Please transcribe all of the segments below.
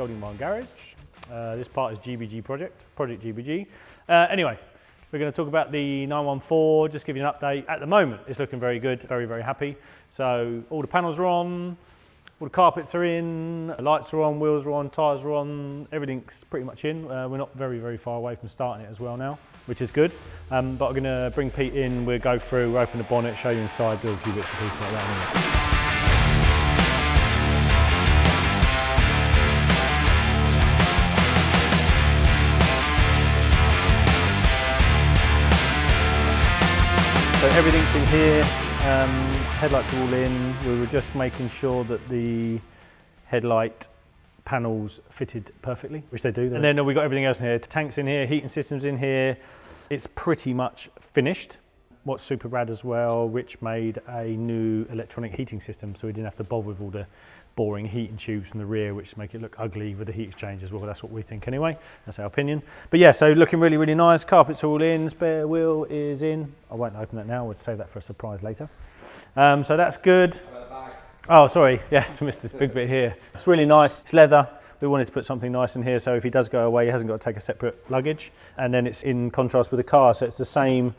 Golding Mile Garage. This part is GBG Project GBG. Anyway, we're going to talk about the 914, just give you an update. At the moment, it's looking very good, very, very happy. So all the panels are on, all the carpets are in, the lights are on, wheels are on, tyres are on, everything's pretty much in. We're not very, very far away from starting it as well now, which is good. But I'm going to bring Pete in, we'll go through, we'll open the bonnet, show you inside, do a few bits and pieces like that. Anyway. So everything's in here, headlights are all in. We were just making sure that the headlight panels fitted perfectly, which they do. And then we've got everything else in here. Tanks in here, heating systems in here. It's pretty much finished. What's super rad as well, Rich made a new electronic heating system, so we didn't have to bother with all the boring heating tubes from the rear, which make it look ugly with the heat exchange as well. That's what we think anyway. That's our opinion. But yeah, so looking really, really nice. Carpets all in, spare wheel is in. I won't open that now, we'll save that for a surprise later. So that's good. Oh, sorry, yes, missed this big bit here. It's really nice, it's leather. We wanted to put something nice in here, so if he does go away, he hasn't got to take a separate luggage. And then it's in contrast with the car, so it's the same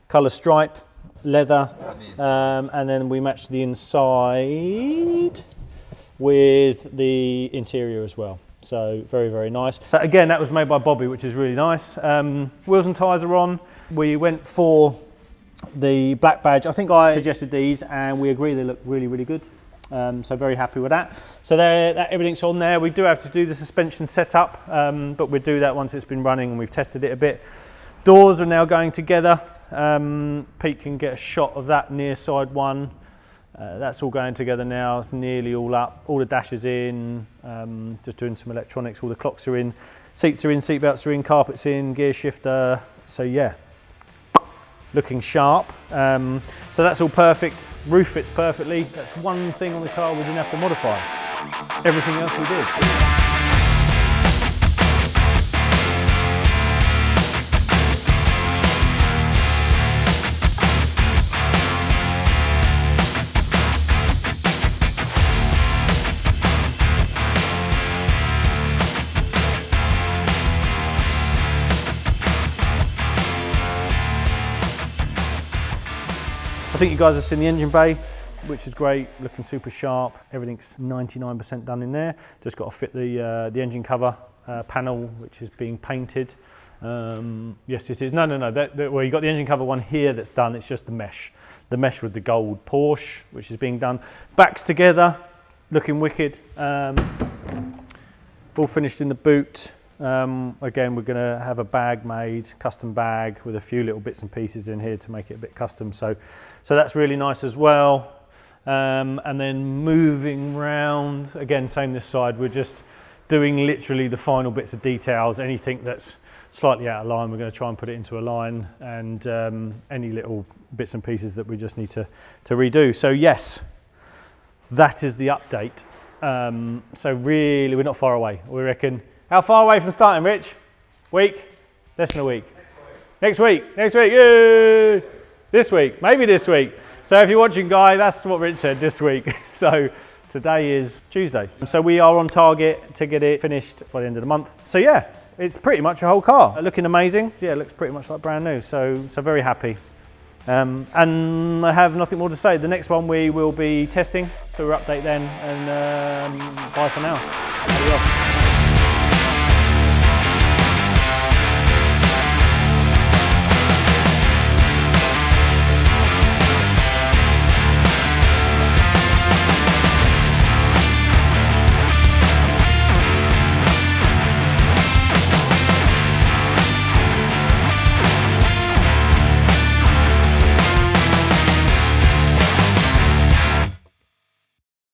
colour stripe, leather, and then we match the inside with the interior as well. So very, very nice. So again, that was made by Bobby, which is really nice. Wheels and tyres are on. We went for the black badge. I think I suggested these and we agree they look really, really good. So very happy with that. So everything's on there. We do have to do the suspension setup, but we'll do that once it's been running and we've tested it a bit. Doors are now going together. Pete can get a shot of that near side one. That's all going together now. It's nearly all up. All the dash is in. Just doing some electronics. All the clocks are in. Seats are in. Seat belts are in. Carpets in. Gear shifter. So yeah, looking sharp. So that's all perfect. Roof fits perfectly. That's one thing on the car we didn't have to modify. Everything else we did. I think you guys have seen the engine bay, which is great, looking super sharp. Everything's 99% done in there. Just got to fit the engine cover panel, which is being painted. Yes, it is. No. Well, you got the engine cover one here that's done. It's just the mesh with the gold Porsche, which is being done. Backs together, looking wicked. All finished in the boot. Again, we're going to have a bag made, custom bag with a few little bits and pieces in here to make it a bit custom. So that's really nice as well. And then moving round, again, same this side, we're just doing literally the final bits of details. Anything that's slightly out of line, we're going to try and put it into a line, and any little bits and pieces that we just need to redo. So yes, that is the update. So really, we're not far away, we reckon. How far away from starting, Rich? Week? Less than a week. Next week. Yay! This week, maybe this week. So if you're watching, Guy, that's what Rich said, this week. So today is Tuesday. So we are on target to get it finished by the end of the month. So yeah, it's pretty much a whole car. Looking amazing. Yeah, it looks pretty much like brand new. So very happy. And I have nothing more to say. The next one we will be testing. So we'll update then, and bye for now. Adios.